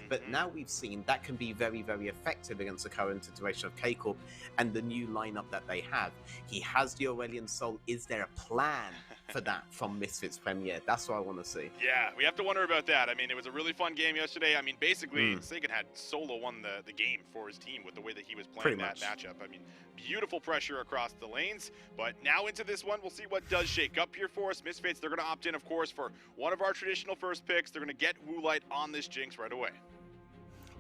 But now we've seen that can be very, very effective against the current iteration of K-Corp and the new lineup that they have. He has the Aurelion Soul. Is there a plan for that from Misfits Premier? That's what I want to see. Yeah, we have to wonder about that. I mean, it was a really fun game yesterday. I mean, basically, Sagan had solo won the game for his team with the way that he was playing that matchup. I mean, beautiful pressure across the lanes. But now into this one, we'll see what does shake up here for us. Misfits, they're going to opt in, of course, for one of our traditional first picks. They're going to get Woolite on this Jinx right away.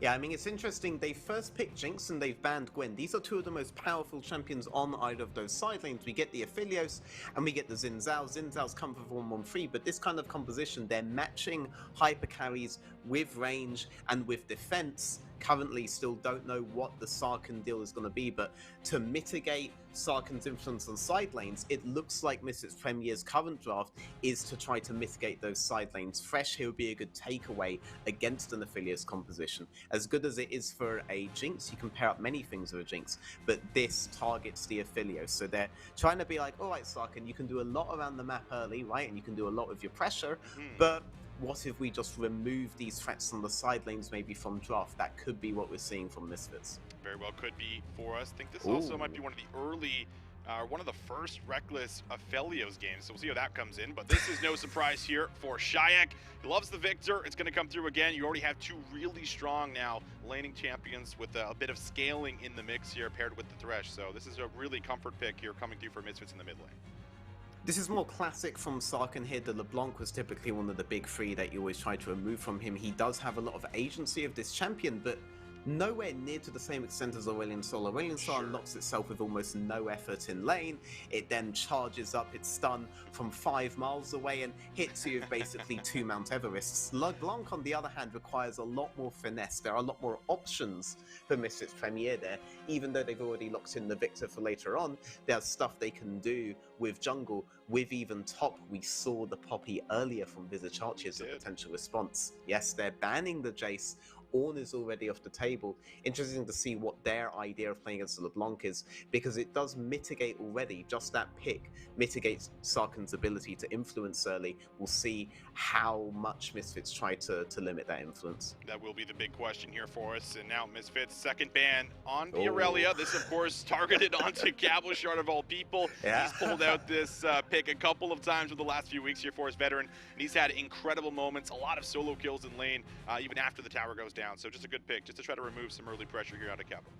Yeah, I mean, it's interesting. They first picked Jinx and they've banned Gwen. These are two of the most powerful champions on either of those side lanes. We get the Aphelios and we get the Xin Zhao. Xin Zhao's come for 1-1-3, but this kind of composition, they're matching hyper carries with range and with defense. Currently still don't know what the Sarkhan deal is going to be, but to mitigate Sarkhan's influence on side lanes, it looks like Misfits Premier's current draft is to try to mitigate those side lanes. Fresh here would be a good takeaway against an Aphelios composition. As good as it is for a Jinx, you can pair up many things with a Jinx, but this targets the Aphelios. So they're trying to be like, all right, Sarkhan, you can do a lot around the map early, right? And you can do a lot with your pressure, but what if we just remove these threats on the side lanes maybe from draft? That could be what we're seeing from Misfits. Very well could be for us. I think this also might be one of the early, one of the first Reckless Aphelios games, so we'll see how that comes in. But this is no surprise here for Shayak. He loves the Victor. It's going to come through again. You already have two really strong now laning champions with a bit of scaling in the mix here paired with the Thresh. So this is a really comfort pick here coming through for Misfits in the mid lane. This is more classic from Sarkhan here. The LeBlanc was typically one of the big three that you always try to remove from him. He does have a lot of agency of this champion, but nowhere near to the same extent as Aurelion Sol. Aurelion Sol unlocks itself with almost no effort in lane. It then charges up its stun from 5 miles away and hits you with basically 2 Mount Everests. LeBlanc, on the other hand, requires a lot more finesse. There are a lot more options for Misfits Premier there. Even though they've already locked in the Victor for later on, there's stuff they can do with jungle, with even top. We saw the Poppy earlier from Visage Archie as a potential response. Yes, they're banning the Jace. Ornn is already off the table. Interesting to see what their idea of playing against LeBlanc is, because it does mitigate already. Just that pick mitigates Sarkhan's ability to influence early. We'll see how much Misfits try to limit that influence. That will be the big question here for us. And now Misfits' second ban on the Aurelia. This, of course, targeted onto Cabochard of all people. He's pulled out this pick a couple of times over the last few weeks here for his veteran. And he's had incredible moments, a lot of solo kills in lane, even after the tower goes down. So just a good pick, just to try to remove some early pressure here out of Cabo.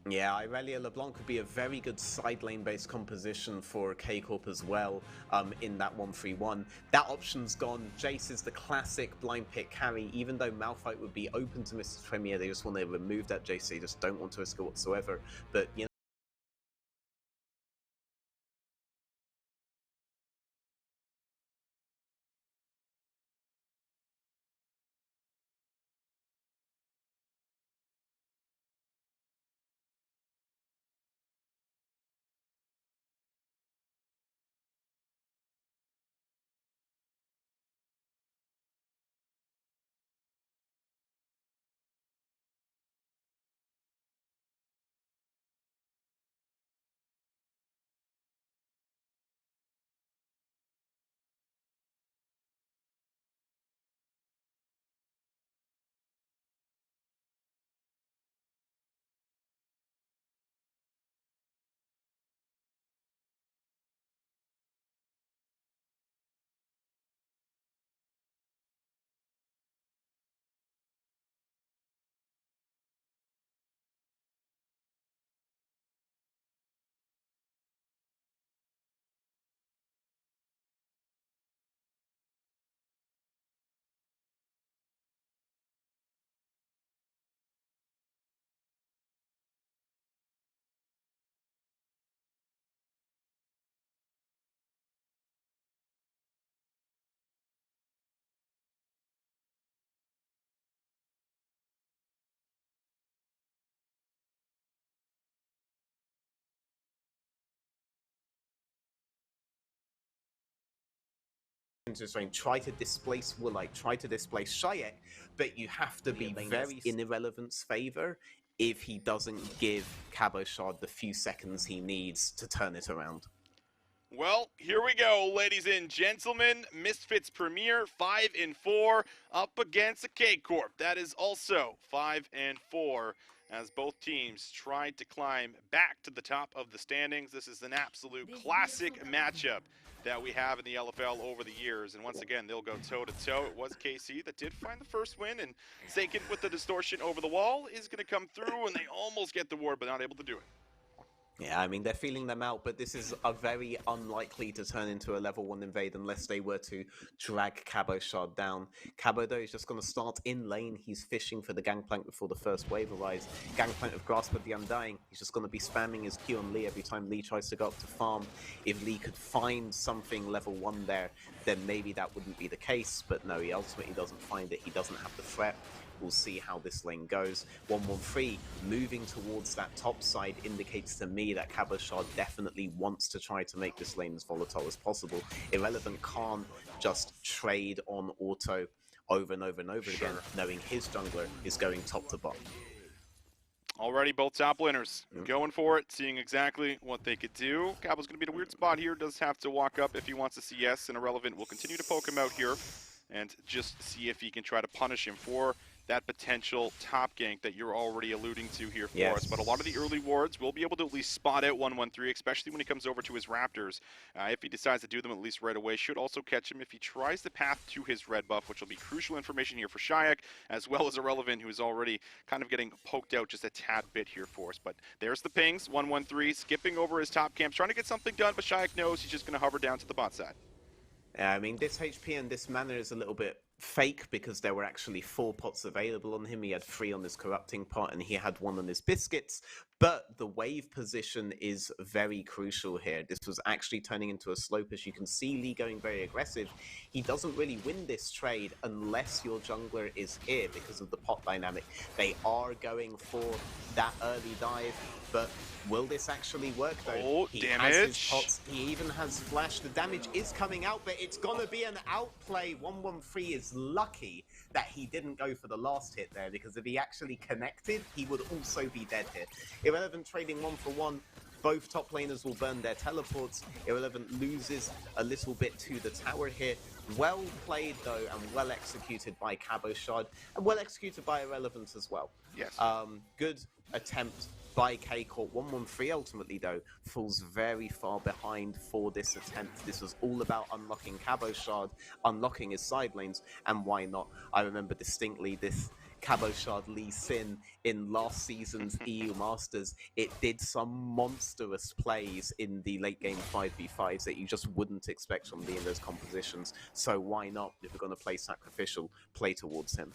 Yeah, Irelia LeBlanc could be a very good side lane based composition for K-Corp as well in that 1-3-1. That option's gone. Jace is the classic blind pick carry. Even though Malphite would be open to Mr. Premier, they just want to remove that Jace. They just don't want to risk it whatsoever. But, you know, try to displace Woolite, try to displace Shayak, but you have to be very in Irrelevant's favor if he doesn't give Cabochard the few seconds he needs to turn it around. Well, here we go, ladies and gentlemen. Misfits Premier 5-4 up against a K-Corp. That is also 5-4 as both teams tried to climb back to the top of the standings. This is an absolute classic matchup that we have in the LFL over the years. And once again, they'll go toe-to-toe. It was KC that did find the first win, and Seiken with the distortion over the wall is going to come through, and they almost get the ward, but not able to do it. Yeah, I mean, they're feeling them out, but this is a very unlikely to turn into a level 1 invade unless they were to drag Cabo Shard down. Cabo, though, is just going to start in lane. He's fishing for the Gangplank before the first wave arrives. Gangplank with Grasp of the Undying. He's just going to be spamming his Q on Lee every time Lee tries to go up to farm. If Lee could find something level 1 there, then maybe that wouldn't be the case, but no, he ultimately doesn't find it. He doesn't have the threat. We'll see how this lane goes. 1-1-3, moving towards that top side indicates to me that Cabo Shard definitely wants to try to make this lane as volatile as possible. Irrelevant can't just trade on auto over and over and over again, knowing his jungler is going top to bottom. Already both top winners going for it, seeing exactly what they could do. Cabo's going to be in a weird spot here, does have to walk up if he wants to CS, and Irrelevant will continue to poke him out here and just see if he can try to punish him for that potential top gank that you're already alluding to here for us. But a lot of the early wards will be able to at least spot out 1-1-3, especially when he comes over to his Raptors. If he decides to do them at least right away, should also catch him if he tries the path to his red buff, which will be crucial information here for Shayak, as well as Irrelevant, who is already kind of getting poked out just a tad bit here for us. But there's the pings, 1-1-3, skipping over his top camps, trying to get something done, but Shayak knows he's just going to hover down to the bot side. I mean, this HP and this mana is a little bit fake because there were actually 4 pots available on him. He had 3 on his corrupting pot and he had 1 on his biscuits. But the wave position is very crucial here. This was actually turning into a slow push. You can see Lee going very aggressive. He doesn't really win this trade unless your jungler is here because of the pot dynamic. They are going for that early dive, but will this actually work though? Oh, he damage. has his pots. He even has flash. The damage is coming out, but it's gonna be an outplay. 1-1-3 is lucky that he didn't go for the last hit there, because if he actually connected, he would also be dead here. Irrelevant trading 1-for-1. Both top laners will burn their teleports. Irrelevant loses a little bit to the tower here. Well played though, and well executed by Cabo Shard, and well executed by Irrelevant as well. Yes. Good attempt by K-Corp. 1-1-3 ultimately though falls very far behind for this attempt. This was all about unlocking Cabo Shard, unlocking his side lanes, and why not? I remember distinctly this Cabo Shard Lee Sin in last season's EU Masters. It did some monstrous plays in the late game 5v5s that you just wouldn't expect from Lee in those compositions. So why not, if we're going to play sacrificial, play towards him.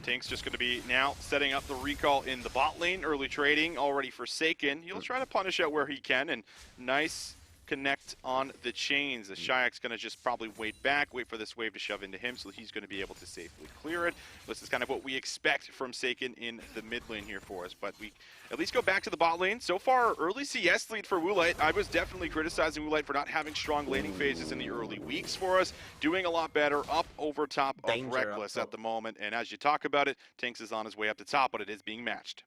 Tink's just going to be now setting up the recall in the bot lane. Early trading already forsaken. He'll try to punish out where he can, and nice connect on the chains. The Shayak's going to just probably wait back, wait for this wave to shove into him, so he's going to be able to safely clear it. This is kind of what we expect from Seiken in the mid lane here for us, but we at least go back to the bot lane. So far, early CS lead for Woolite. I was definitely criticizing Woolite for not having strong laning phases in the early weeks for us. Doing a lot better up over top of Reckless at the moment, and as you talk about it, Tinks is on his way up the top, but it is being matched.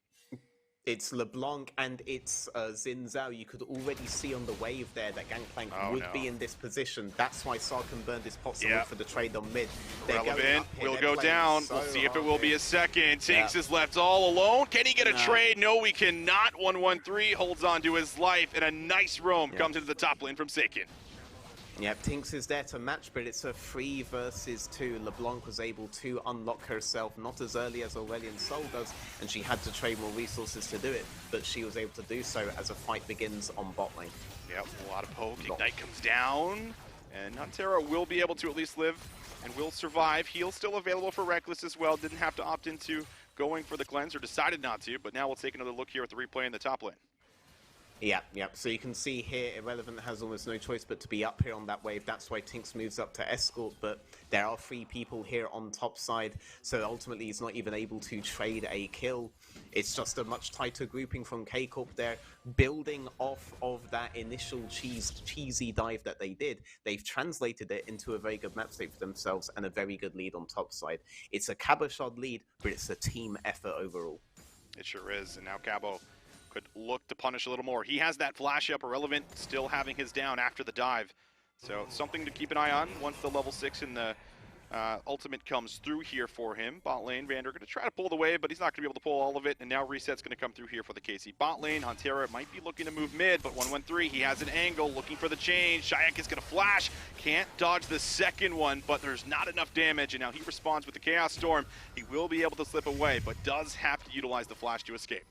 It's LeBlanc and it's Xin Zhao. You could already see on the wave there that Gangplank would be in this position. That's why Sarkin burned his pots for the trade on mid. Relevant will go down. We'll see if it will be a second. Tinks is left all alone. Can he get a trade? No, we cannot. 1-1-3 holds on to his life, and a nice roam comes into the top lane from Seiken. Yeah, Tinks is there to match, but it's a 3 versus 2. LeBlanc was able to unlock herself, not as early as Aurelion Sol does, and she had to trade more resources to do it, but she was able to do so as a fight begins on bot lane. Yep, a lot of poke. Ignite comes down, and Nuntera will be able to at least live and will survive. Heal still available for Reckless as well. Didn't have to opt into going for the cleanse, or decided not to, but now we'll take another look here at the replay in the top lane. Yeah. So you can see here, Irrelevant has almost no choice but to be up here on that wave. That's why Tinks moves up to escort, but there are 3 people here on top side, so ultimately he's not even able to trade a kill. It's just a much tighter grouping from K-Corp there, building off of that initial cheesy dive that they did. They've translated it into a very good map state for themselves and a very good lead on top side. It's a Cabo Shard lead, but it's a team effort overall. It sure is, and now Cabo could look to punish a little more. He has that flash up. Irrelevant still having his down after the dive. So something to keep an eye on once the level 6 in the ultimate comes through here for him. Bot lane, Vander going to try to pull the wave, but he's not going to be able to pull all of it. And now Reset's going to come through here for the KC bot lane. Huntera might be looking to move mid, but 113, he has an angle, looking for the change. Shayak is going to flash. Can't dodge the second one, but there's not enough damage. And now he responds with the Chaos Storm. He will be able to slip away, but does have to utilize the flash to escape.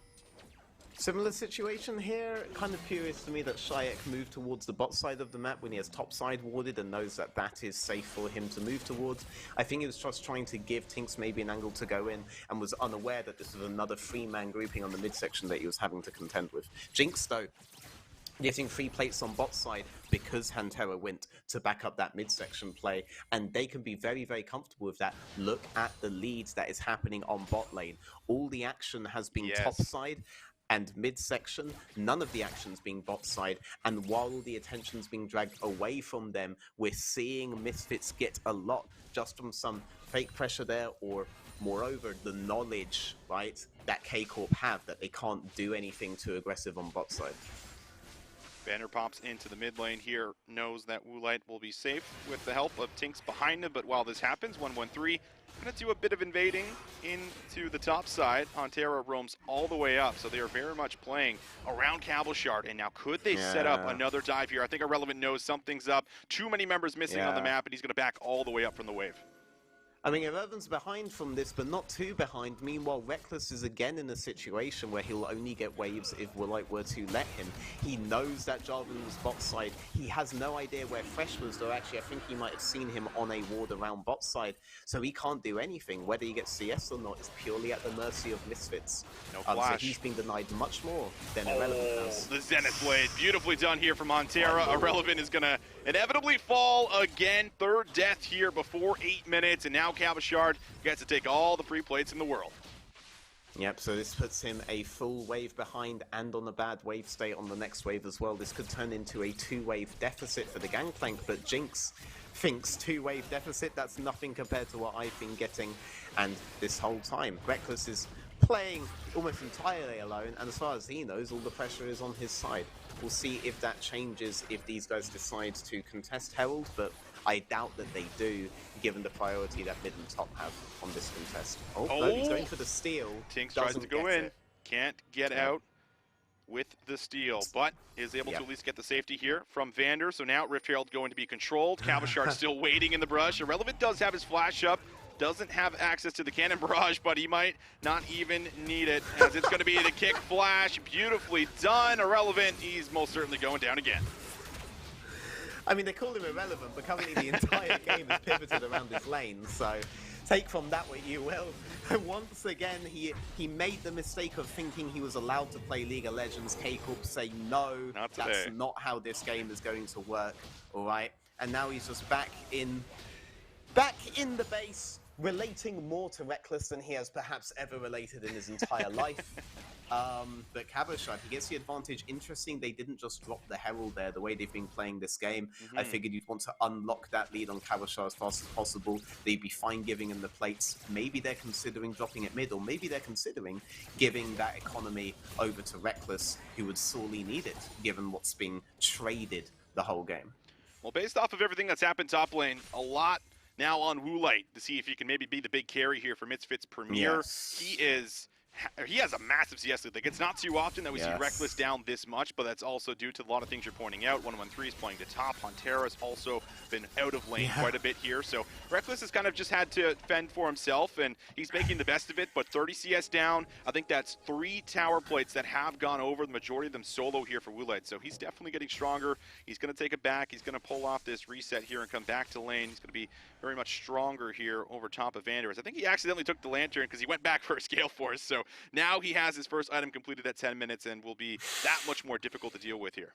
Similar situation here. Kind of curious to me that Shayak moved towards the bot side of the map when he has top side warded and knows that that is safe for him to move towards. I think he was just trying to give Tinks maybe an angle to go in and was unaware that this was another 3-man grouping on the midsection that he was having to contend with. Jinx, though, getting 3 plates on bot side because Huntera went to back up that midsection play, and they can be very, very comfortable with that. Look at the leads that is happening on bot lane. All the action has been top side and midsection, none of the actions being bot side, and while the attention's being dragged away from them, we're seeing Misfits get a lot just from some fake pressure there, or moreover, the knowledge, right, that K-Corp have that they can't do anything too aggressive on bot side. Banner pops into the mid lane here, knows that Woolite will be safe with the help of Tinks behind him, but while this happens, 113 going to do a bit of invading into the top side. Huntera roams all the way up, so they are very much playing around Cavalshard, and now could they set up another dive here? I think Irrelevant knows something's up. Too many members missing on the map, and he's going to back all the way up from the wave. I mean, Irrelevant's behind from this, but not too behind. Meanwhile, Reckless is again in a situation where he'll only get waves if Woolite were to let him. He knows that Jarvan was bot side. He has no idea where Fresh was, though actually I think he might have seen him on a ward around bot side. So he can't do anything. Whether he gets CS or not is purely at the mercy of Misfits. No flash. So he's been denied much more than Irrelevant has. The Zenith Blade, beautifully done here from Huntera. Irrelevant is going to inevitably fall again. 3rd death here before 8 minutes, and now Cavalshard gets to take all the free plates in the world. Yep, so this puts him a full wave behind and on a bad wave state on the next wave as well. This could turn into a 2-wave deficit for the Gangplank, but Jinx thinks 2-wave deficit, that's nothing compared to what I've been getting. And this whole time, Reckless is playing almost entirely alone, and as far as he knows, all the pressure is on his side. We'll see if that changes if these guys decide to contest Herald, but I doubt that they do, given the priority that mid and top have on this contest. No, he's going for the steal. Tinks tries to go in, can't get out with the steal, but is able to at least get the safety here from Vander. So now Rift Herald going to be controlled. Cavalshard still waiting in the brush. Irrelevant does have his flash up. Doesn't have access to the cannon barrage, but he might not even need it, as it's going to be the kick flash. Beautifully done. Irrelevant, he's most certainly going down again. I mean, they call him Irrelevant, but currently the entire game is pivoted around his lane, so take from that what you will. Once again, he made the mistake of thinking he was allowed to play League of Legends. K-Corp say, no, that's not how this game is going to work, all right? And now he's just back in the base, relating more to Reckless than he has perhaps ever related in his entire life. But Cavalshard, he gets the advantage. Interesting, they didn't just drop the Herald there the way they've been playing this game. I figured you'd want to unlock that lead on Cavalshard as fast as possible. They'd be fine giving him the plates. Maybe they're considering dropping it mid, or maybe they're considering giving that economy over to Reckless, who would sorely need it, given what's been traded the whole game. Well, based off of everything that's happened top lane, a lot now on Woolite to see if he can maybe be the big carry here for Misfits Premier. He has a massive CS lead. Like, it's not too often that we see Reckless down this much, but that's also due to a lot of things you're pointing out. 113 is playing the top. Huntera's also been out of lane quite a bit here. So Reckless has kind of just had to fend for himself, and he's making the best of it. But 30 CS down, I think that's 3 tower plates that have gone over, the majority of them solo here for Woolite. So he's definitely getting stronger. He's going to take it back. He's going to pull off this reset here and come back to lane. He's going to be very much stronger here over top of Vanders. I think he accidentally took the Lantern because he went back for a Scale Force. So now he has his first item completed at 10 minutes and will be that much more difficult to deal with here.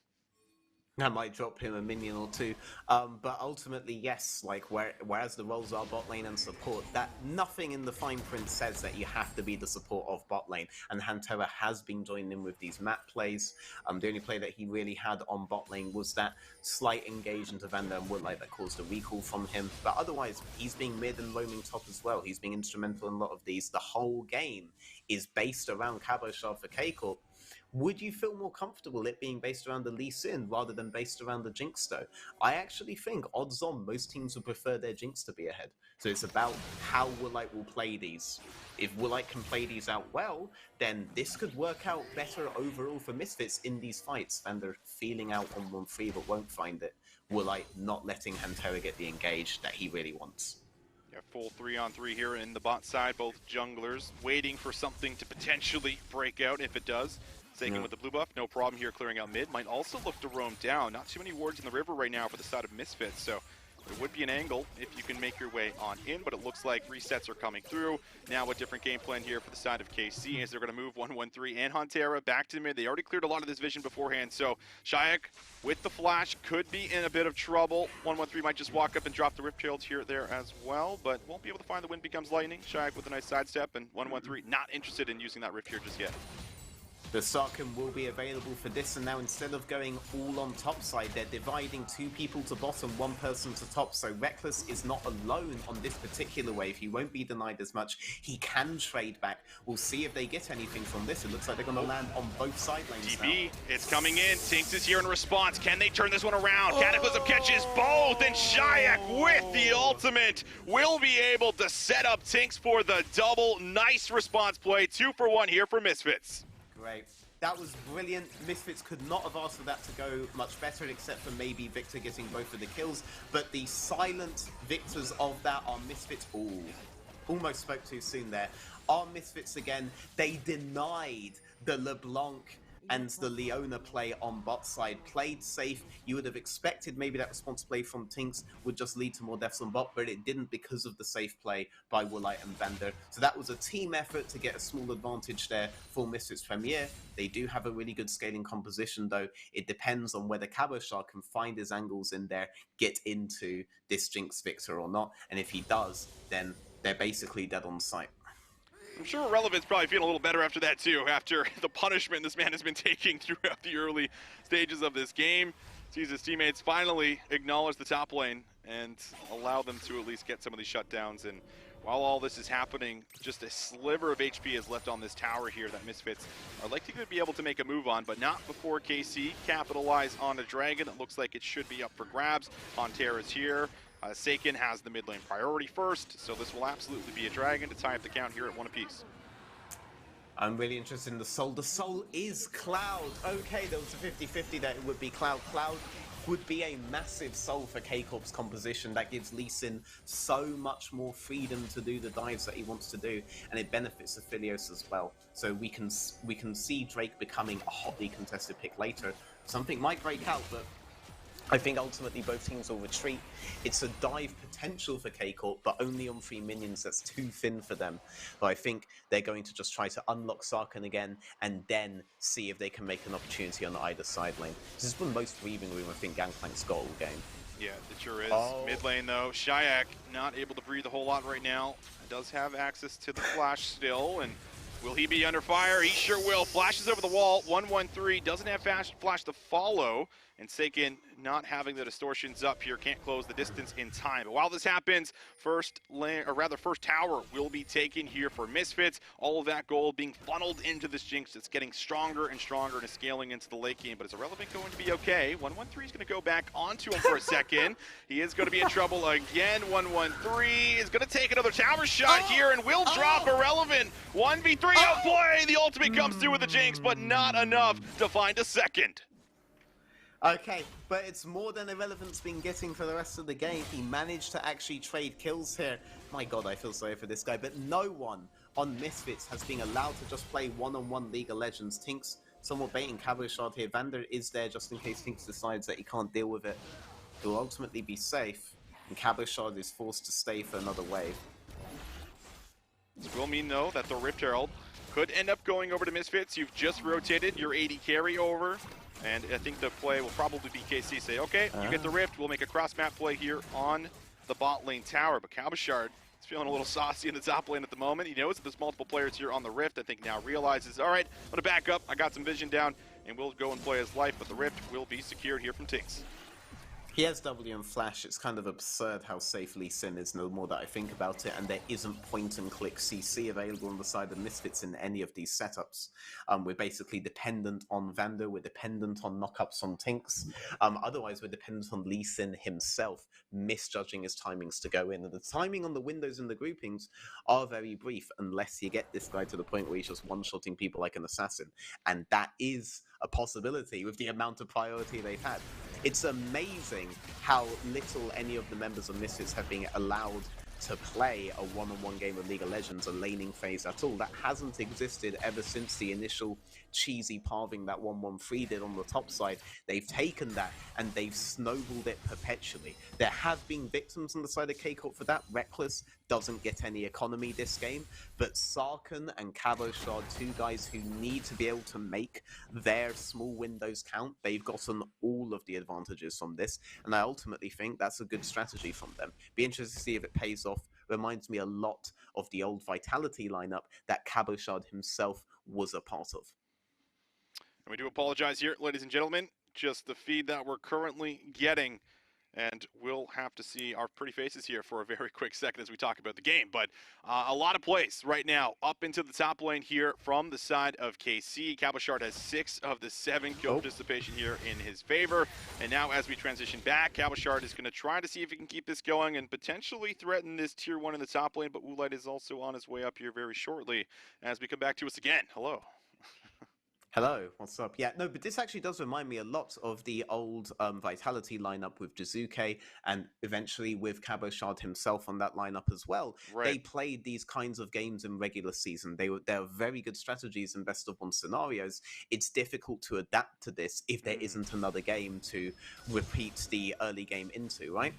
That might drop him a minion or two, but ultimately, yes, like whereas the roles are bot lane and support, that nothing in the fine print says that you have to be the support of bot lane, and Huntera has been joining in with these map plays. The only play that he really had on bot lane was that slight engage into Vander and Woolite that caused a recall from him, but otherwise, he's being mid and roaming top as well. He's being instrumental in a lot of these. The whole game is based around Cavalshard for K-Corp, would you feel more comfortable it being based around the Lee Sin rather than based around the Jinx though? I actually think odds on most teams would prefer their Jinx to be ahead. So it's about how Woolite will play these. If Woolite can play these out well, then this could work out better overall for Misfits in these fights than they're feeling out on 1-3 but won't find it. Woolite not letting Hantera get the engage that he really wants. Yeah, full 3-on-3 here in the bot side, both junglers waiting for something to potentially break out if it does. Sagan with the blue buff, no problem here clearing out mid. Might also look to roam down. Not too many wards in the river right now for the side of Misfits, so there would be an angle if you can make your way on in, but it looks like resets are coming through. Now a different game plan here for the side of KC as they're going to move 1-1-3 and Hantera back to mid. They already cleared a lot of this vision beforehand, so Shayak with the flash could be in a bit of trouble. 1-1-3 might just walk up and drop the Rift Herald here there as well, but won't be able to find the wind becomes lightning. Shayak with a nice sidestep, and 1-1-3 not interested in using that Rift here just yet. The Sarkin will be available for this, and now instead of going all on top side, they're dividing 2 people to bottom, 1 person to top, so Reckless is not alone on this particular wave. He won't be denied as much. He can trade back. We'll see if they get anything from this. It looks like they're going to land on both side lanes DB, now. it's coming in. Tinks is here in response. Can they turn this one around? Cataclysm catches both, and Shayak with the ultimate will be able to set up Tinks for the double. Nice response play. 2 for 1 here for Misfits. Great. That was brilliant. Misfits could not have asked for that to go much better, except for maybe Victor getting both of the kills. But the silent victors of that are Misfits. Ooh, almost spoke too soon there. Are Misfits again. They denied the LeBlanc and the Leona play on bot side. Played safe. You would have expected maybe that response play from Tinks would just lead to more deaths on bot, but it didn't because of the safe play by Woolite and Vander. So that was a team effort to get a small advantage there for Misfits Premier. They do have a really good scaling composition though. It depends on whether Cabochard can find his angles in there, get into this Jinx Victor or not. And if he does, then they're basically dead on sight. I'm sure Relevant's probably feeling a little better after that too, after the punishment this man has been taking throughout the early stages of this game. Sees his teammates finally acknowledge the top lane and allow them to at least get some of these shutdowns. And while all this is happening, just a sliver of HP is left on this tower here that Misfits are likely to be able to make a move on, but not before KC capitalize on a dragon. It looks like it should be up for grabs. Hantera's here. Saken has the mid lane priority first, so this will absolutely be a dragon to tie up the count here at 1 apiece. I'm really interested in the Soul. The Soul is Cloud. Okay, there was a 50-50 that it would be Cloud. Cloud would be a massive Soul for K-Corp's composition. That gives Lee Sin so much more freedom to do the dives that he wants to do, and it benefits Aphelios as well. So we can see Drake becoming a hotly contested pick later. Something might break out, but I think ultimately both teams will retreat. It's a dive potential for K-Corp, but only on 3 minions. That's too thin for them. But I think they're going to just try to unlock Sarkin again and then see if they can make an opportunity on either side lane. This is the most breathing room I think Gangplank's got all game. Yeah, it sure is. Mid lane though, Shayak not able to breathe a whole lot right now. Does have access to the flash still, and will he be under fire? He sure will. Flashes over the wall. 1-1-3 doesn't have flash to follow. And Saken not having the distortions up here, can't close the distance in time. But while this happens, first tower will be taken here for Misfits. All of that gold being funneled into this Jinx. It's getting stronger and stronger and is scaling into the late game. But is Irrelevant going to be okay? 1-1-3 is going to go back onto him for a second. He is going to be in trouble again. 1-1-3 is going to take another tower shot here and will drop Irrelevant. 1v3 outplay. The ultimate comes through with the Jinx, but not enough to find a second. Okay, but it's more than Irrelevant's been getting for the rest of the game. He managed to actually trade kills here. My god, I feel sorry for this guy, but no one on Misfits has been allowed to just play one-on-one League of Legends. Tinks somewhat baiting Cabochard here. Vander is there just in case Tinks decides that he can't deal with it. He'll ultimately be safe, and Cabochard is forced to stay for another wave. This will mean, though, that the Rift Herald could end up going over to Misfits. You've just rotated your AD carry over. And I think the play will probably be KC say, okay, you get the Rift, we'll make a cross-map play here on the bot lane tower. But Cabochard is feeling a little saucy in the top lane at the moment. He knows that there's multiple players here on the Rift. I think now realizes, all right, I'm going to back up. I got some vision down, and we'll go and play his life. But the Rift will be secured here from Tinks. He has W and Flash. It's kind of absurd how safe Lee Sin is, no more that I think about it, and there isn't point-and-click CC available on the side of Misfits in any of these setups. We're basically dependent on Vander, we're dependent on knockups on Tinks. Otherwise, we're dependent on Lee Sin himself misjudging his timings to go in, and the timing on the windows and the groupings are very brief unless you get this guy to the point where he's just one-shotting people like an assassin, and that is a possibility with the amount of priority they've had. It's amazing how little any of the members of Misfits have been allowed to play a one-on-one game of League of Legends, a laning phase at all. That hasn't existed ever since the initial cheesy parving that 1-1-3 did on the top side. They've taken that and they've snowballed it perpetually. There have been victims on the side of K-Corp for that. Reckless doesn't get any economy this game, but Sarkin and Cabochard, two guys who need to be able to make their small windows count, they've gotten all of the advantages from this, and I ultimately think that's a good strategy from them. Be interested to see if it pays off. Reminds me a lot of the old Vitality lineup that Cabochard himself was a part of. And we do apologize here, ladies and gentlemen, just the feed that we're currently getting. And we'll have to see our pretty faces here for a very quick second as we talk about the game. But a lot of plays right now up into the top lane here from the side of KC. Cabochard has 6 of the 7 kill participation here in his favor. And now as we transition back, Cabochard is going to try to see if he can keep this going and potentially threaten this tier 1 in the top lane. But Woolite is also on his way up here very shortly as we come back to us again. Hello. Hello, what's up? Yeah, no, but this actually does remind me a lot of the old Vitality lineup with Jizuke and eventually with Cabochard himself on that lineup as well. Right. They played these kinds of games in regular season. They're very good strategies in best of 1 scenarios. It's difficult to adapt to this if there isn't another game to repeat the early game into, right?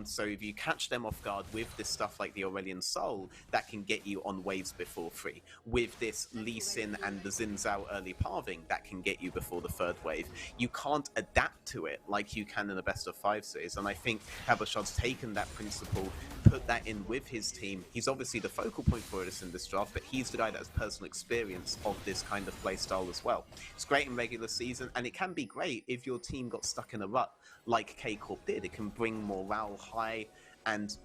So if you catch them off guard with this stuff like the Aurelion Soul, that can get you on waves before 3. With this Lee Sin and the Xin Zhao early parving, that can get you before the 3rd wave. You can't adapt to it like you can in a best of 5 series, and I think Cabochard's taken that principle, put that in with his team. He's obviously the focal point for us in this draft, but he's the guy that has personal experience of this kind of play style as well. It's great in regular season, and it can be great if your team got stuck in a rut like K-Corp did. It can bring morale high, and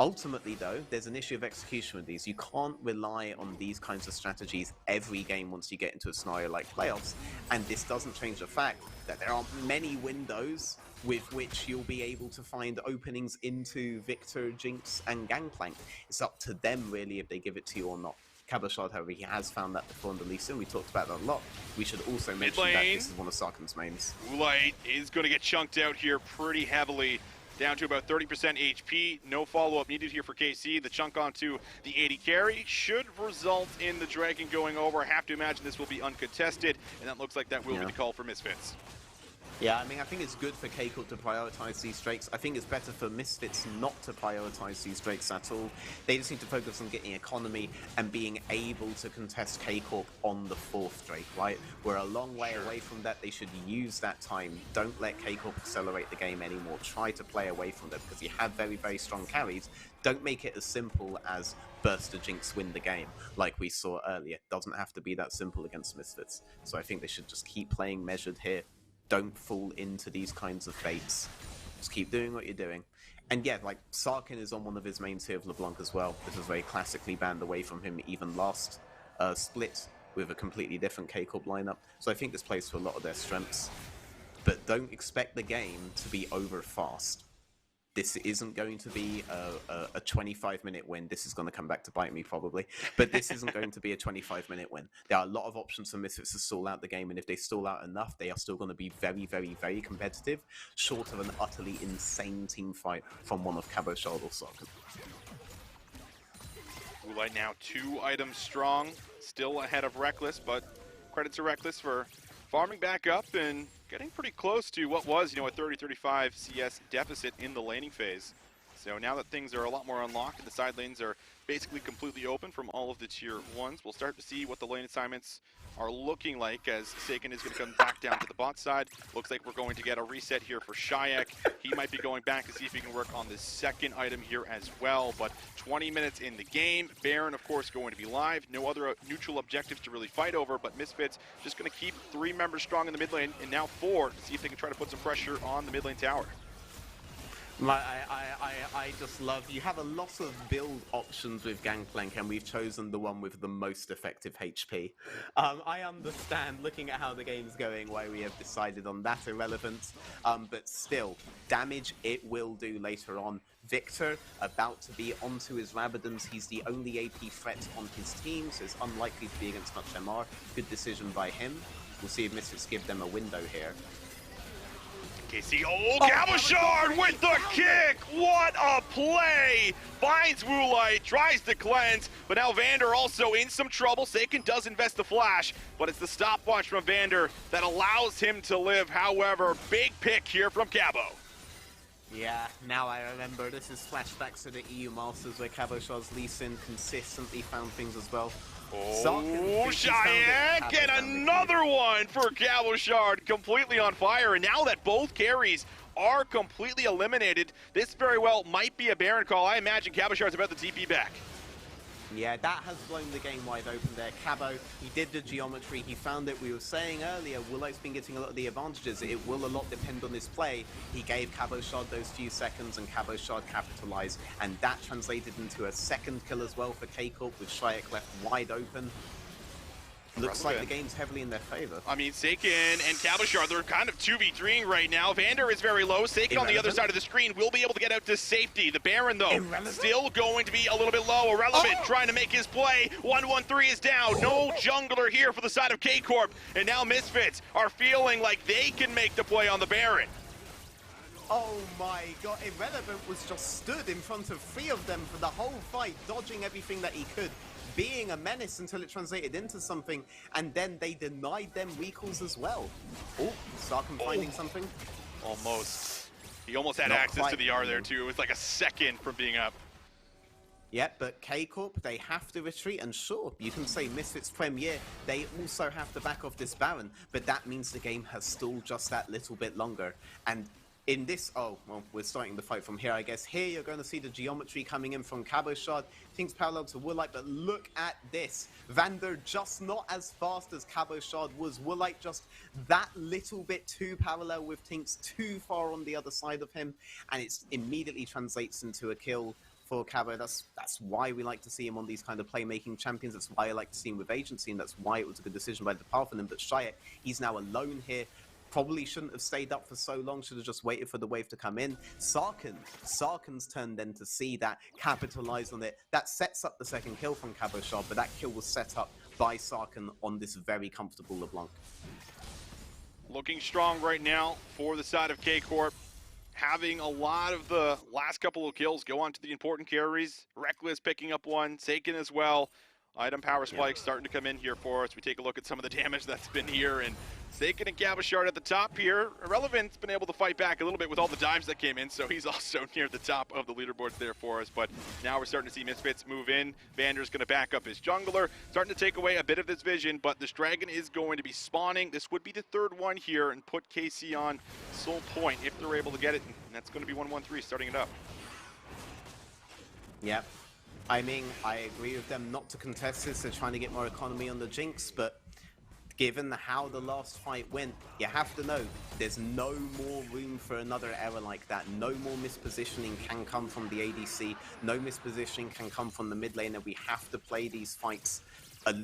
ultimately, though, there's an issue of execution with these. You can't rely on these kinds of strategies every game once you get into a scenario like playoffs, and this doesn't change the fact that there are many windows with which you'll be able to find openings into Victor, Jinx, and Gangplank. It's up to them, really, if they give it to you or not. Cabochard, however, he has found that before in the Lee Sin. We talked about that a lot. We should also mention that this is one of Sarkin's mains. Woolite is going to get chunked out here pretty heavily, down to about 30% HP. No follow-up needed here for KC. The chunk onto the 80 carry should result in the Dragon going over. I have to imagine this will be uncontested, and that looks like that will be the call for Misfits. Yeah, I mean, I think it's good for K-Corp to prioritize these Drakes. I think it's better for Misfits not to prioritize these Drakes at all. They just need to focus on getting economy and being able to contest K-Corp on the 4th Drake, right? We're a long way away from that. They should use that time. Don't let K-Corp accelerate the game anymore. Try to play away from them because you have very, very strong carries. Don't make it as simple as burst a Jinx, win the game, like we saw earlier. Doesn't have to be that simple against Misfits. So I think they should just keep playing measured here. Don't fall into these kinds of fates. Just keep doing what you're doing. And yeah, like, Sarkin is on one of his mains here of LeBlanc as well. This was very classically banned away from him even last split with a completely different K-Corp lineup. So I think this plays to a lot of their strengths. But don't expect the game to be over fast. This isn't going to be a 25-minute win. This is going to come back to bite me, probably. But this isn't going to be a 25-minute win. There are a lot of options for Misfits to stall out the game, and if they stall out enough, they are still going to be very, very, very competitive, short of an utterly insane team fight from one of Cabochard or Sarkin. Woolite now 2 items strong, still ahead of Reckless, but credit to Reckless for farming back up and getting pretty close to what was, a 30-35 CS deficit in the laning phase. So now that things are a lot more unlocked and the side lanes are basically completely open from all of the tier 1s, we'll start to see what the lane assignments are looking like as Sagan is going to come back down to the bot side. Looks like we're going to get a reset here for Shayak. He might be going back to see if he can work on the 2nd item here as well, but 20 minutes in the game. Baron, of course, going to be live. No other neutral objectives to really fight over, but Misfits just going to keep 3 members strong in the mid lane, and now 4 to see if they can try to put some pressure on the mid lane tower. I just love, you have a lot of build options with Gangplank, and we've chosen the one with the most effective HP. I understand, looking at how the game's going, why we have decided on that irrelevance, but still, damage it will do later on. Victor, about to be onto his Rabadons, he's the only AP threat on his team, so it's unlikely to be against much MR. Good decision by him. We'll see if Misfits give them a window here. KC, Cabochard with the kick! What a play! Finds Woolite, tries to cleanse, but now Vander also in some trouble. Seiken does invest the flash, but it's the stopwatch from Vander that allows him to live. However, big pick here from Cabo. Yeah, now I remember. This is flashbacks to the EU Masters where Cabochard's Lee Sin consistently found things as well. Oh, Cheyenne, and another one for Cabochard, completely on fire. And now that both carries are completely eliminated, this very well might be a Baron call. I imagine Cabochard's about to TP back. Yeah, that has blown the game wide open there. Cabo, he did the geometry, he found it. We were saying earlier, Woolite's been getting a lot of the advantages. It will a lot depend on his play. He gave Cabochard those few seconds, and Cabochard capitalized, and that translated into a second kill as well for K-Corp, with Shayak left wide open. Looks like the game's heavily in their favor. I mean, Seiken and Cabochard, they're kind of 2v3ing right now. Vander is very low. Seiken on the other side of the screen will be able to get out to safety. The Baron, though, still going to be a little bit low. Irrelevant trying to make his play. 1-1-3 is down. No jungler here for the side of K-Corp. And now Misfits are feeling like they can make the play on the Baron. Oh my god, Irrelevant was just stood in front of 3 of them for the whole fight, dodging everything that he could, being a menace until it translated into something, and then they denied them recalls as well. Oh, Sarkin finding something? Almost. He almost had access to the R there too. It was like a second from being up. Yeah, but K-Corp, they have to retreat, and sure, you can say Misfits Premier, they also have to back off this Baron, but that means the game has stalled just that little bit longer. And in this, oh, well, we're starting the fight from here, I guess. Here you're going to see the geometry coming in from Cabochard. Things parallel to Woolite, but look at this. Vander just not as fast as Cabochard was. Woolite just that little bit too parallel with Tinks, too far on the other side of him, and it immediately translates into a kill for Cabo. That's why we like to see him on these kind of playmaking champions. That's why I like to see him with agency, and that's why it was a good decision by the path on him. But Shayak, he's now alone here. Probably shouldn't have stayed up for so long, should have just waited for the wave to come in. Sarkin's turn then to see that, capitalize on it. That sets up the second kill from Cabochard, but that kill was set up by Sarkin on this very comfortable LeBlanc. Looking strong right now for the side of K-Corp. Having a lot of the last couple of kills go on to the important carries. Reckless picking up one, Seiken as well. Item power spikes starting to come in here for us. We take a look at some of the damage that's been here, and Seiken and Cabochard at the top here. Irrelevant's been able to fight back a little bit with all the dives that came in, so he's also near the top of the leaderboards there for us. But now we're starting to see Misfits move in. Vander's going to back up his jungler, starting to take away a bit of this vision, but this dragon is going to be spawning. This would be the third one here and put KC on sole point if they're able to get it, and that's going to be 1-1-3 starting it up. Yep. I mean, I agree with them not to contest this. They're trying to get more economy on the Jinx, but given how the last fight went, you have to know there's no more room for another error like that. No more mispositioning can come from the ADC. No mispositioning can come from the mid lane, and we have to play these fights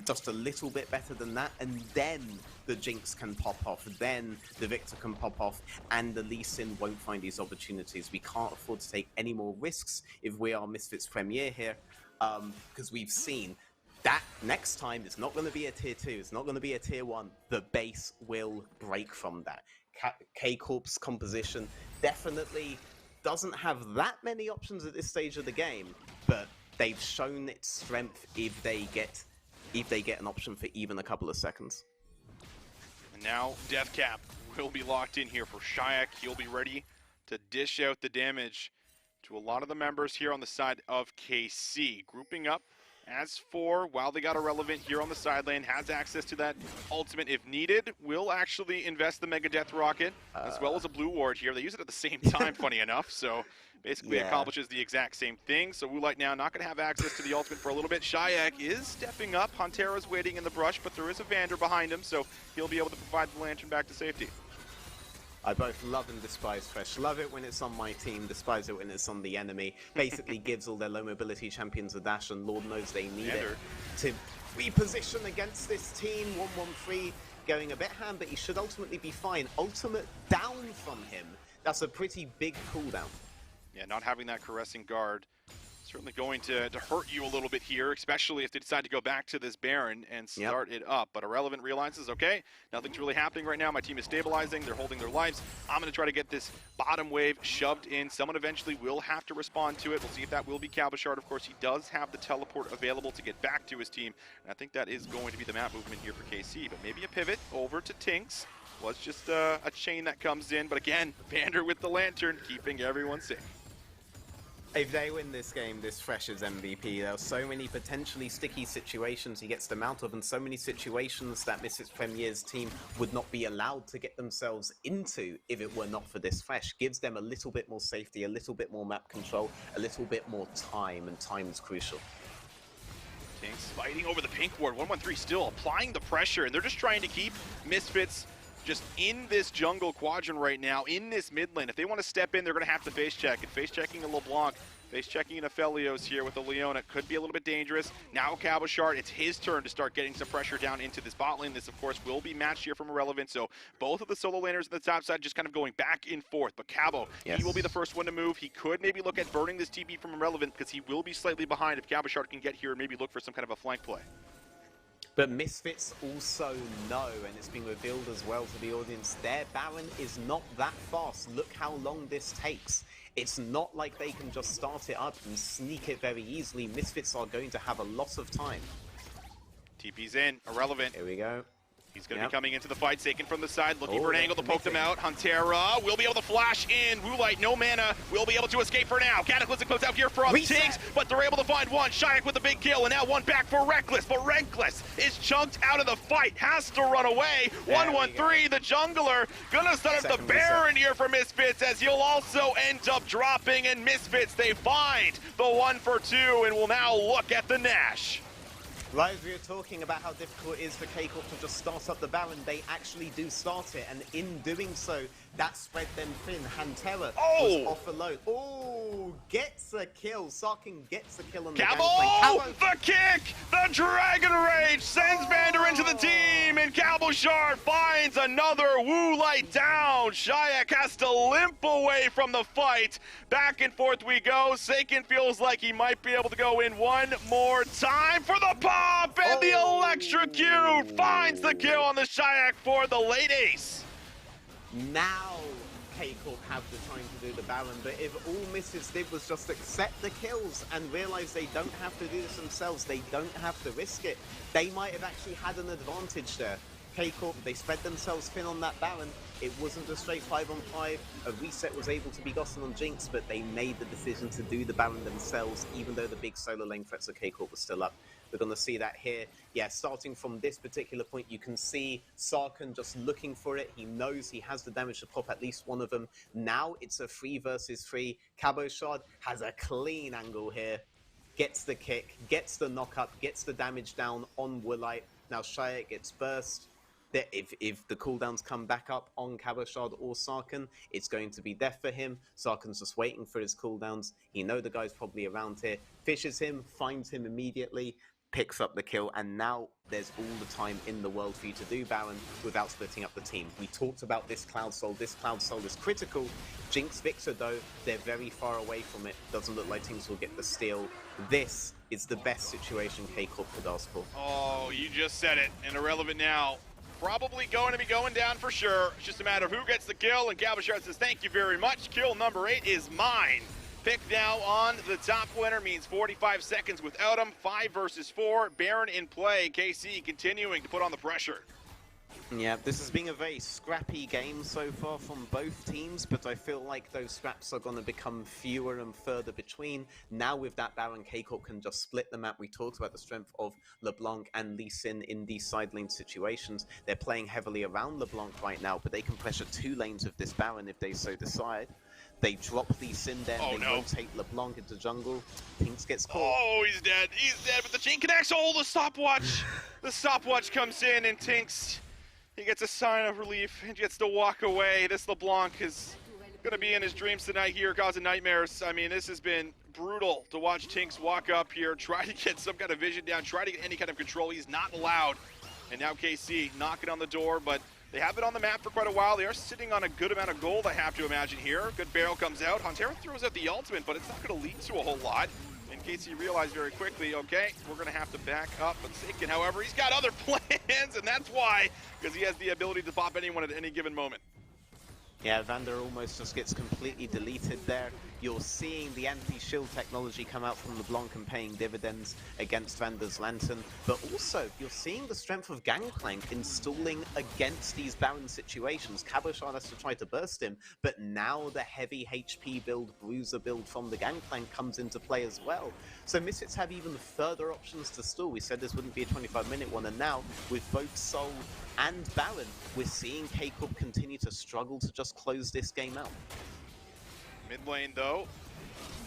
just a little bit better than that, and then the Jinx can pop off, then the Victor can pop off, and the Lee Sin won't find these opportunities. We can't afford to take any more risks if we are Misfits Premier here, because we've seen that next time it's not going to be a tier 2, it's not going to be a tier 1. The base will break from that. K-Corp's composition definitely doesn't have that many options at this stage of the game, but they've shown its strength if they get an option for even a couple of seconds. And now Deathcap will be locked in here for Shayak. He'll be ready to dish out the damage to a lot of the members here on the side of KC. Grouping up as 4, while they got Irrelevant here on the side lane, has access to that ultimate if needed, will actually invest the Mega Death Rocket, as well as a blue ward here. They use it at the same time, funny enough, so basically accomplishes the exact same thing. So Woolite now not going to have access to the ultimate for a little bit. Shayak is stepping up. Huntera's waiting in the brush, but there is a Vander behind him, so he'll be able to provide the lantern back to safety. I both love and despise Fresh. Love it when it's on my team, despise it when it's on the enemy. Basically gives all their low mobility champions a dash, and Lord knows they need it to reposition against this team. 1-1-3 going a bit ham, but he should ultimately be fine. Ultimate down from him. That's a pretty big cooldown. Yeah, not having that caressing guard certainly going to hurt you a little bit here, especially if they decide to go back to this Baron and start it up. But Irrelevant realizes, okay, nothing's really happening right now. My team is stabilizing. They're holding their lives. I'm going to try to get this bottom wave shoved in. Someone eventually will have to respond to it. We'll see if that will be Cabochard. Of course, he does have the teleport available to get back to his team. And I think that is going to be the map movement here for KC. But maybe a pivot over to Tinks. Was just a chain that comes in. But again, Vander with the lantern, keeping everyone safe. If they win this game, this Fresh is MVP. There are so many potentially sticky situations he gets them out of, and so many situations that Misfits Premier's team would not be allowed to get themselves into if it were not for this Fresh. Gives them a little bit more safety, a little bit more map control, a little bit more time, and time is crucial. Tinks fighting over the pink ward. 1-1-3 still applying the pressure, and they're just trying to keep Misfits just in this jungle quadrant right now, in this mid lane. If they want to step in, they're going to have to face check. And face checking a LeBlanc, face checking an Aphelios here with a Leona could be a little bit dangerous. Now Cabochard, it's his turn to start getting some pressure down into this bot lane. This, of course, will be matched here from Irrelevant. So both of the solo laners on the top side just kind of going back and forth. But Cabo, he will be the first one to move. He could maybe look at burning this TP from Irrelevant because he will be slightly behind if Cabochard can get here and maybe look for some kind of a flank play. But Misfits also know, and it's been revealed as well to the audience, their Baron is not that fast. Look how long this takes. It's not like they can just start it up and sneak it very easily. Misfits are going to have a lot of time. TP's in, Irrelevant. Here we go. He's going to be coming into the fight, Saken from the side, looking for an angle to poke them out. Huntera will be able to flash in. Woolite, no mana, will be able to escape for now. Cataclysm comes out here from Tinks, but they're able to find one. Shayak with a big kill, and now one back for Reckless. But Reckless is chunked out of the fight, has to run away. 1-1-3, the jungler, gonna start up the Baron here for Misfits, as he'll also end up dropping, and Misfits, they find the 1-for-2, and will now look at the Nash. Right, as we were talking about how difficult it is for K-Corp to just start up the Baron, they actually do start it, and in doing so, that spread them thin. Hantera was off alone. Oh, gets a kill. Sarkin gets a kill on the Cabo, the kick! The Dragon Rage sends Vander into the team, and Cabochard finds another Woolite down. Shayak has to limp away from the fight. Back and forth we go. Saken feels like he might be able to go in one more time for the pop, and the electrocute finds the kill on the Shayak for the late ace. Now K-Corp have the time to do the Baron, but if all Misfits did was just accept the kills and realize they don't have to do this themselves, they don't have to risk it, they might have actually had an advantage there. K-Corp, they spread themselves thin on that Baron. It wasn't a straight 5-on-5. A reset was able to be gotten on Jinx, but they made the decision to do the Baron themselves, even though the big solo lane threats of K-Corp were still up. We're going to see that here. Yeah, starting from this particular point, you can see Sarkin just looking for it. He knows he has the damage to pop at least one of them. Now it's a 3 versus 3. Cabochard has a clean angle here. Gets the kick, gets the knock up, gets the damage down on Woolite. Now Shayak gets burst. If the cooldowns come back up on Cabochard or Sarkin, it's going to be death for him. Sarkin's just waiting for his cooldowns. He knows the guy's probably around here. Fishes him, finds him immediately, picks up the kill, and now there's all the time in the world for you to do Baron without splitting up the team. We talked about this Cloud Soul. This Cloud Soul is critical. Jinx Victor, though, they're very far away from it. Doesn't look like Tinks will get the steal. This is the best situation K-Corp could ask for. Oh, you just said it. And Irrelevant now. Probably going to be going down for sure. It's just a matter of who gets the kill, and Cabochard says, thank you very much. Kill number 8 is mine. Pick now on the top winner means 45 seconds without him. 5 versus 4. Baron in play. KC continuing to put on the pressure. Yeah, this has been a very scrappy game so far from both teams, but I feel like those scraps are going to become fewer and further between. Now with that Baron, K-Corp can just split the map. We talked about the strength of LeBlanc and Lee Sin in these side lane situations. They're playing heavily around LeBlanc right now, but they can pressure 2 lanes with this Baron if they so decide. They drop Lee Sin there, rotate LeBlanc into jungle. Tinks gets caught. Oh, he's dead. He's dead, but the chain connects. Oh, the stopwatch. The stopwatch comes in, and Tinks He gets a sign of relief and gets to walk away. This LeBlanc is going to be in his dreams tonight here, causing nightmares. I mean, this has been brutal to watch Tinks walk up here, try to get some kind of vision down, try to get any kind of control. He's not allowed. And now KC knocking on the door, but they have it on the map for quite a while. They are sitting on a good amount of gold, I have to imagine here. Good barrel comes out. Hantera throws out the ultimate, but it's not going to lead to a whole lot. And KC realized very quickly, okay, we're going to have to back up. But Seiken, however, he's got other plans, and that's why, because he has the ability to pop anyone at any given moment. Yeah, Vander almost just gets completely deleted there. You're seeing the anti-shield technology come out from LeBlanc and paying dividends against Vander's Lantern, but also you're seeing the strength of Gangplank installing against these Baron situations. Cabochard has to try to burst him, but now the heavy HP build, Bruiser build from the Gangplank comes into play as well. So Misfits have even further options to stall. We said this wouldn't be a 25-minute one, and now with both Soul and Baron, we're seeing K-Corp continue to struggle to just close this game out. Mid lane, though,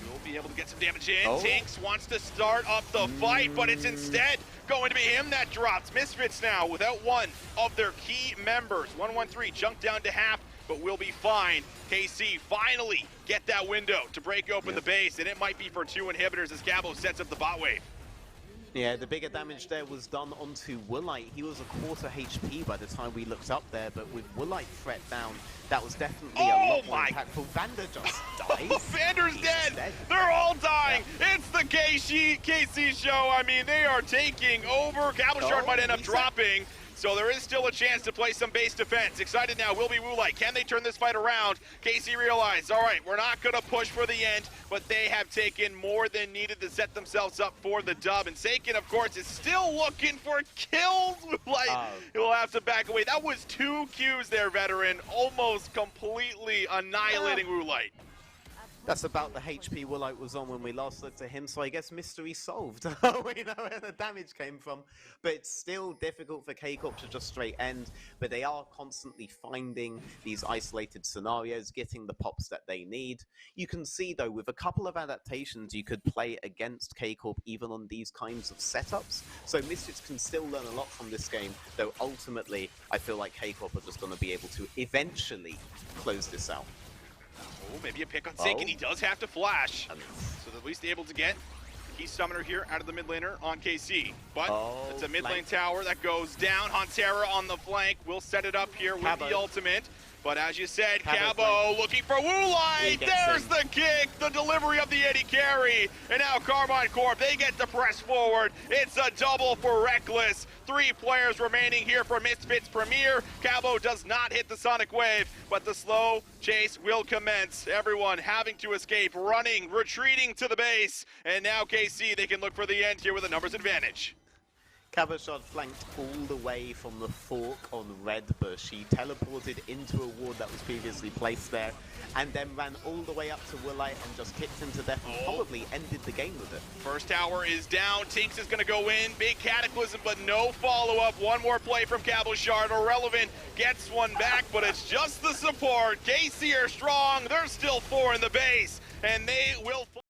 will be able to get some damage in. Oh. Tinks wants to start up the fight, but it's instead going to be him that drops. Misfits now without one of their key members. 113 jumped down to half, but will be fine. KC finally get that window to break open the base, and it might be for 2 inhibitors as Gabo sets up the bot wave. Yeah, the bigger damage there was done onto Woolite. He was a quarter HP by the time we looked up there, but with Woolite threat down, that was definitely a lot more impactful. Vander just dies. Vander's dead. They're all dying. Yeah. It's the KC show. I mean, they are taking over. Cabochard might end up dropping. So there is still a chance to play some base defense. Excited now will be Woolite. Can they turn this fight around? KC realized, all right, we're not going to push for the end, but they have taken more than needed to set themselves up for the dub. And Seiken, of course, is still looking for kills. Woolite will have to back away. That was 2 Qs there, veteran, almost completely annihilating Woolite. That's about the HP Woolite was on when we last looked at him, so I guess mystery solved. We know where the damage came from, but it's still difficult for K-Corp to just straight end, but they are constantly finding these isolated scenarios, getting the pops that they need. You can see, though, with a couple of adaptations, you could play against K-Corp even on these kinds of setups, so Misfits can still learn a lot from this game, though ultimately, I feel like K-Corp are just going to be able to eventually close this out. Oh, maybe a pick on Seiken. He does have to flash. So they're at least able to get Key Summoner here out of the mid laner on KC. But it's a mid lane tower that goes down. Hantera on the flank will set it up here with the ultimate. But as you said, Cabo looking for Woolite. There's the kick, the delivery of the Eddie carry. And now Karmine Corp, they get to press forward. It's a double for Reckless. 3 players remaining here for Misfits Premier. Cabo does not hit the Sonic Wave, but the slow chase will commence. Everyone having to escape, running, retreating to the base. And now KC, they can look for the end here with a numbers advantage. Cabochard flanked all the way from the fork on Red Bush. He teleported into a ward that was previously placed there, and then ran all the way up to Woolite and just kicked him to death and probably ended the game with it. First tower is down. Tinks is going to go in. Big Cataclysm, but no follow-up. One more play from Cabochard. Irrelevant gets one back, but it's just the support. KC are strong. There's still 4 in the base, and they will